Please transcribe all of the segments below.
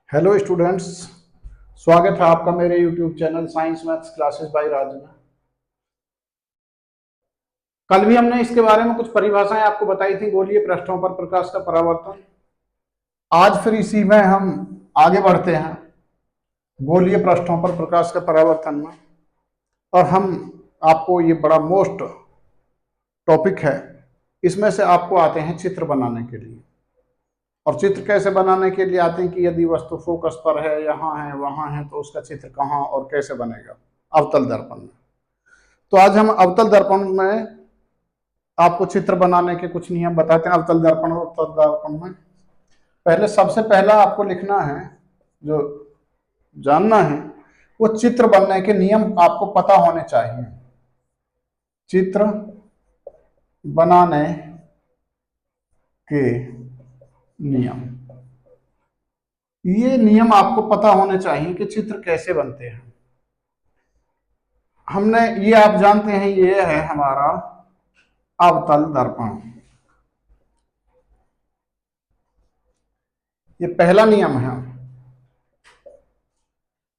Hello students, स्वागत है आपका मेरे YouTube channel science maths classes by Raj में। कल भी हमने इसके बारे में कुछ परिभाषाएं आपको बताई थी, गोलीय पृष्ठों पर प्रकाश का परावर्तन। आज फिर इसी में हम आगे बढ़ते हैं गोलीय पृष्ठों पर प्रकाश का परावर्तन में, और हम आपको ये बड़ा मोस्ट टॉपिक है, इसमें से आपको आते हैं चित्र बनाने के लिए। और चित्र कैसे बनाने के लिए आते हैं कि यदि वस्तु फोकस पर है, यहाँ है, वहां है, तो उसका चित्र कहाँ और कैसे बनेगा अवतल दर्पण में। तो आज हम अवतल दर्पण में आपको चित्र बनाने के कुछ नियम बताते हैं। अवतल दर्पण और उत्तल दर्पण में पहले सबसे पहला आपको लिखना है, जो जानना है, वो चित्र बनने के नियम आपको पता होने चाहिए। चित्र बनाने के नियम, ये नियम आपको पता होने चाहिए कि चित्र कैसे बनते हैं। हमने ये आप जानते हैं, ये है हमारा अवतल दर्पण। ये पहला नियम है।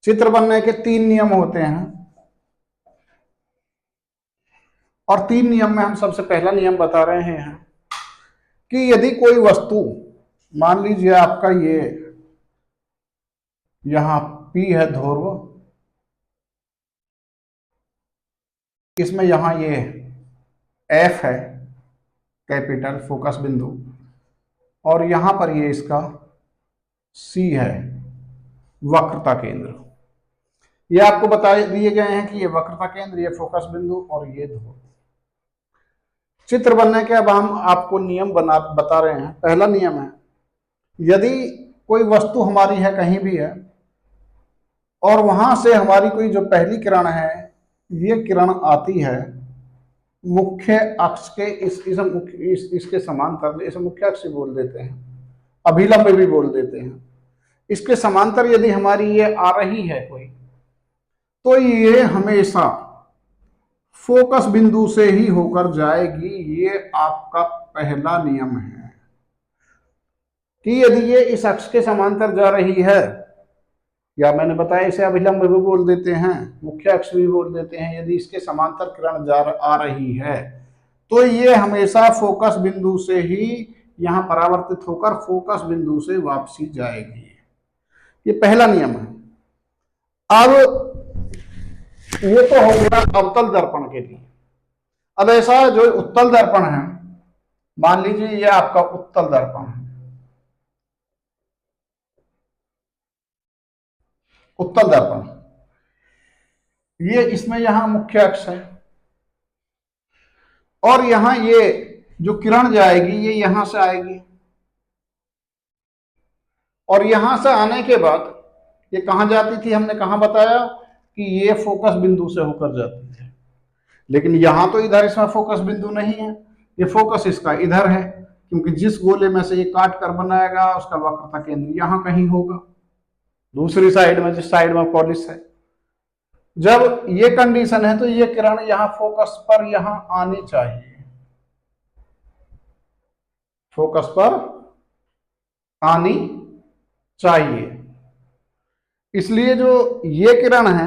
चित्र बनने के 3 नियम होते हैं, और 3 नियम में हम सबसे पहला नियम बता रहे हैं कि यदि कोई वस्तु, मान लीजिए आपका ये यहां P है ध्रुव, इसमें यहां ये F है कैपिटल फोकस बिंदु, और यहां पर ये इसका C है वक्रता केंद्र। ये आपको बता दिए गए हैं कि ये वक्रता केंद्र, ये फोकस बिंदु और ये ध्रुव। चित्र बनने के अब हम आपको नियम बता रहे हैं। पहला नियम है, यदि कोई वस्तु हमारी है, कहीं भी है, और वहां से हमारी कोई जो पहली किरण है, ये किरण आती है मुख्य अक्ष के इसके समांतर, इसे मुख्य अक्ष बोल देते हैं, अभिलंब भी बोल देते हैं। इसके समांतर यदि हमारी ये आ रही है कोई, तो ये हमेशा फोकस बिंदु से ही होकर जाएगी। ये आपका पहला नियम है कि यदि ये इस अक्ष के समांतर जा रही है, या मैंने बताया इसे अभिलंब भी बोल देते हैं, मुख्य अक्ष भी बोल देते हैं, यदि इसके समांतर किरण आ रही है, तो ये हमेशा फोकस बिंदु से ही यहां परावर्तित होकर फोकस बिंदु से वापसी जाएगी। ये पहला नियम है। अब ये तो हो गया अवतल दर्पण के लिए। अब ऐसा जो उत्तल दर्पण है, मान लीजिए ये आपका उत्तल दर्पण है। उत्तल दर्पण, ये इसमें यहां मुख्य अक्ष है, और यहां ये जो किरण जाएगी ये यहां से आएगी, और यहां से आने के बाद ये कहां जाती थी, हमने कहां बताया कि ये फोकस बिंदु से होकर जाती है। लेकिन यहां तो इधर इसमें फोकस बिंदु नहीं है, ये फोकस इसका इधर है, क्योंकि जिस गोले में से ये काट कर बनाएगा उसका वक्रता केंद्र यहां कहीं होगा, दूसरी साइड में, जिस साइड में पॉलिश है। जब ये कंडीशन है तो ये किरण यहां फोकस पर यहां आनी चाहिए, फोकस पर आनी चाहिए। इसलिए जो ये किरण है,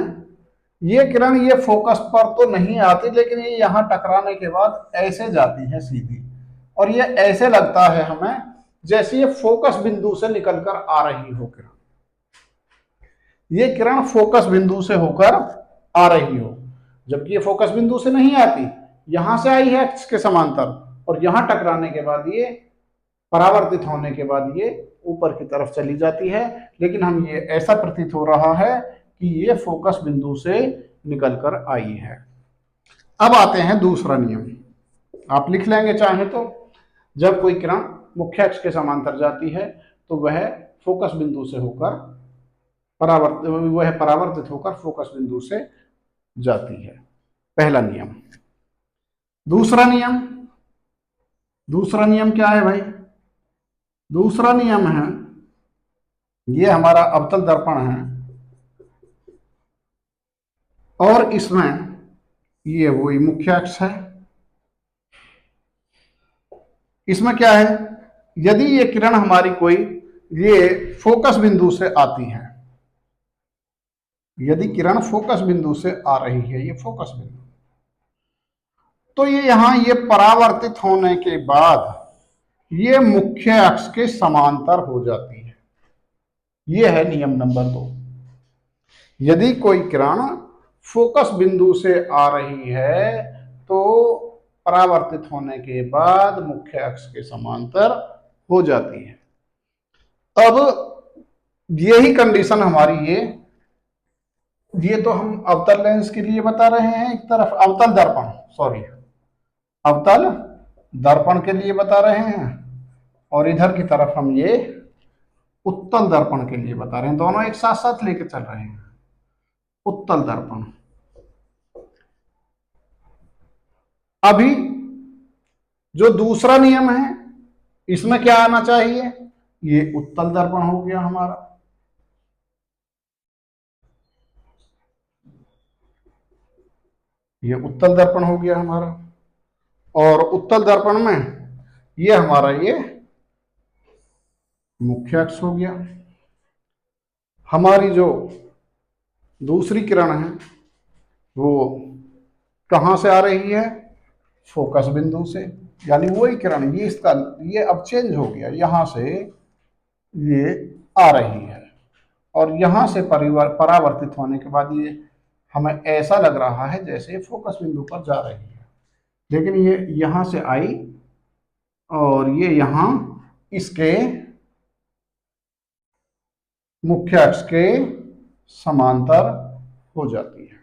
ये किरण ये फोकस पर तो नहीं आती, लेकिन ये यहां टकराने के बाद ऐसे जाती है सीधी, और ये ऐसे लगता है हमें जैसे ये फोकस बिंदु से निकलकर आ रही हो किरण। ये किरण फोकस बिंदु से होकर आ रही हो, जबकि ये फोकस बिंदु से नहीं आती, यहां से आई है अक्ष के समांतर, और यहां टकराने के बाद ये परावर्तित होने के बाद ये ऊपर की तरफ चली जाती है। लेकिन हम ये ऐसा प्रतीत हो रहा है कि ये फोकस बिंदु से निकलकर आई है। अब आते हैं दूसरा नियम, आप लिख लेंगे चाहे तो। जब कोई किरण मुख्य अक्ष के समांतर जाती है तो वह फोकस बिंदु से होकर परावर्तित होकर फोकस बिंदु से जाती है, पहला नियम। दूसरा नियम, दूसरा नियम क्या है भाई? दूसरा नियम है, ये हमारा अवतल दर्पण है, और इसमें ये वही मुख्य अक्ष है। इसमें क्या है, यदि ये किरण हमारी कोई ये फोकस बिंदु से आती है, यदि किरण फोकस बिंदु से आ रही है, ये फोकस बिंदु, तो ये यहां ये परावर्तित होने के बाद ये मुख्य अक्ष के समांतर हो जाती है। ये है नियम नंबर 2। यदि कोई किरण फोकस बिंदु से आ रही है तो परावर्तित होने के बाद मुख्य अक्ष के समांतर हो जाती है। अब यही कंडीशन हमारी ये तो हम अवतल लेंस के लिए बता रहे हैं, एक तरफ अवतल दर्पण, सॉरी अवतल दर्पण के लिए बता रहे हैं, और इधर की तरफ हम ये उत्तल दर्पण के लिए बता रहे हैं। दोनों एक साथ साथ लेके चल रहे हैं। उत्तल दर्पण, अभी जो दूसरा नियम है इसमें क्या आना चाहिए, ये उत्तल दर्पण हो गया हमारा, ये उत्तल दर्पण हो गया हमारा, और उत्तल दर्पण में ये हमारा ये मुख्य अक्ष हो गया। हमारी जो दूसरी किरण है वो कहां से आ रही है, फोकस बिंदु से, यानी वही किरण, ये इसका ये अब चेंज हो गया, यहां से ये आ रही है और यहां से परावर्तित होने के बाद ये हमें ऐसा लग रहा है जैसे फोकस बिंदु पर जा रही है, लेकिन ये यहां से आई और ये यहां इसके मुख्य अक्ष के समांतर हो जाती है।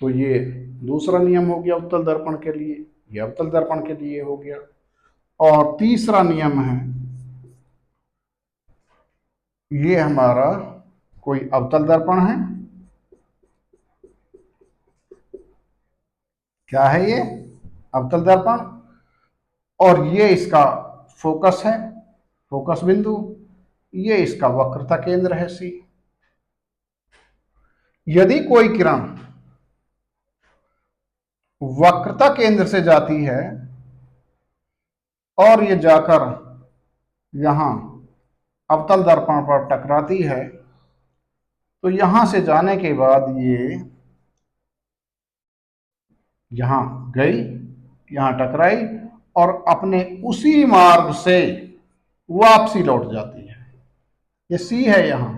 तो ये दूसरा नियम हो गया उत्तल दर्पण के लिए, ये अवतल दर्पण के लिए हो गया। और तीसरा नियम है, ये हमारा कोई अवतल दर्पण है, क्या है ये, अवतल दर्पण, और ये इसका फोकस है, फोकस बिंदु, ये इसका वक्रता केंद्र है सी। यदि कोई किरण वक्रता केंद्र से जाती है और ये जाकर यहां अवतल दर्पण पर टकराती है, तो यहां से जाने के बाद ये यहां गई, यहां टकराई और अपने उसी मार्ग से वापसी लौट जाती है। ये सी है यहां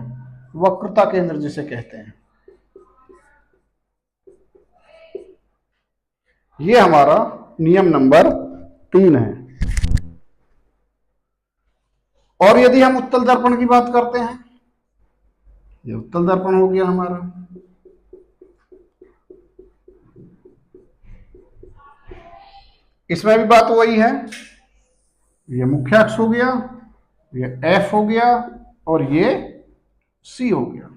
वक्रता केंद्र जिसे कहते हैं। ये हमारा नियम नंबर 3 है। और यदि हम उत्तल दर्पण की बात करते हैं, ये उत्तल दर्पण हो गया हमारा, इसमें भी बात वही है, ये मुख्य अक्ष हो गया, ये एफ हो गया और ये सी हो गया।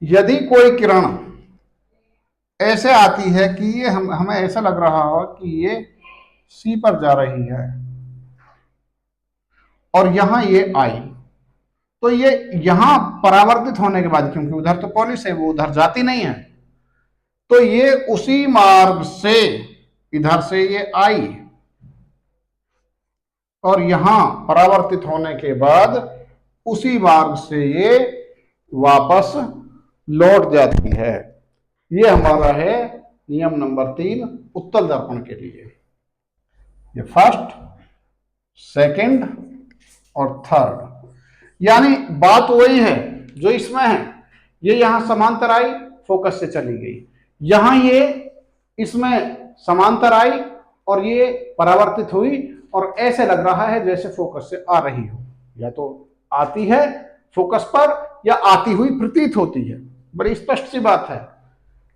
यदि कोई किरण ऐसे आती है कि ये हमें ऐसा लग रहा हो कि ये सी पर जा रही है और यहां ये आई, तो ये यहां परावर्तित होने के बाद, क्योंकि उधर तो पॉलिश है, वो उधर जाती नहीं है, तो ये उसी मार्ग से इधर से ये आई और यहां परावर्तित होने के बाद उसी मार्ग से ये वापस लौट जाती है। ये हमारा है नियम नंबर 3 उत्तल दर्पण के लिए। ये फर्स्ट, सेकंड और थर्ड, यानी बात वही है जो इसमें है। ये यहां समांतर आई, फोकस से चली गई, यहां ये इसमें समांतर आई और ये परावर्तित हुई और ऐसे लग रहा है जैसे फोकस से आ रही हो, या तो आती है फोकस पर या आती हुई प्रतीत होती है। बड़ी स्पष्ट सी बात है।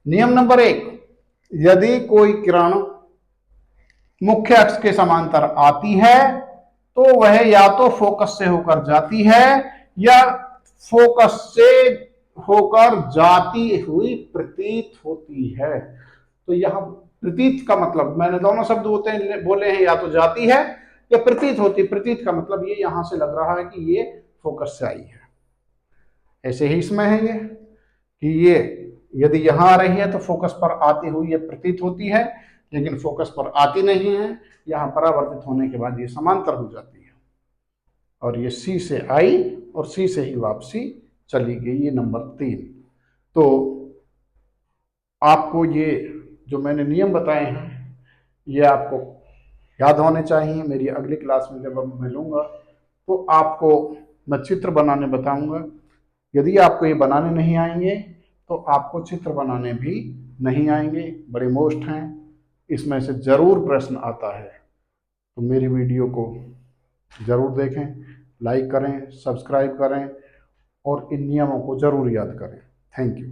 नियम नंबर 1, यदि कोई किरण मुख्य अक्ष के समांतर आती है तो वह या तो फोकस से होकर जाती है या फोकस से होकर जाती हुई प्रतीत होती है। तो यहां प्रतीत का मतलब, मैंने दोनों शब्द बोले हैं, या तो जाती है या प्रतीत होती। प्रतीत का मतलब ये यहां से लग रहा है कि ये फोकस से आई है। ऐसे ही इसमें है ये कि ये यदि यहां आ रही है तो फोकस पर आती हुई ये प्रतीत होती है, लेकिन फोकस पर आती नहीं है, यहां परावर्तित होने के बाद ये समांतर हो जाती है। और ये सी से आई और सी से ही वापसी चली गई, ये नंबर 3। तो आपको ये जो मैंने नियम बताए हैं ये आपको याद होने चाहिए। मेरी अगली क्लास में जब मैं मिलूंगा तो आपको मैं चित्र बनाने बताऊंगा। यदि आपको ये बनाने नहीं आएंगे तो आपको चित्र बनाने भी नहीं आएंगे, बड़े मोस्ट हैं, इसमें से ज़रूर प्रश्न आता है। तो मेरी वीडियो को ज़रूर देखें, लाइक करें, सब्सक्राइब करें और इन नियमों को ज़रूर याद करें। Thank you.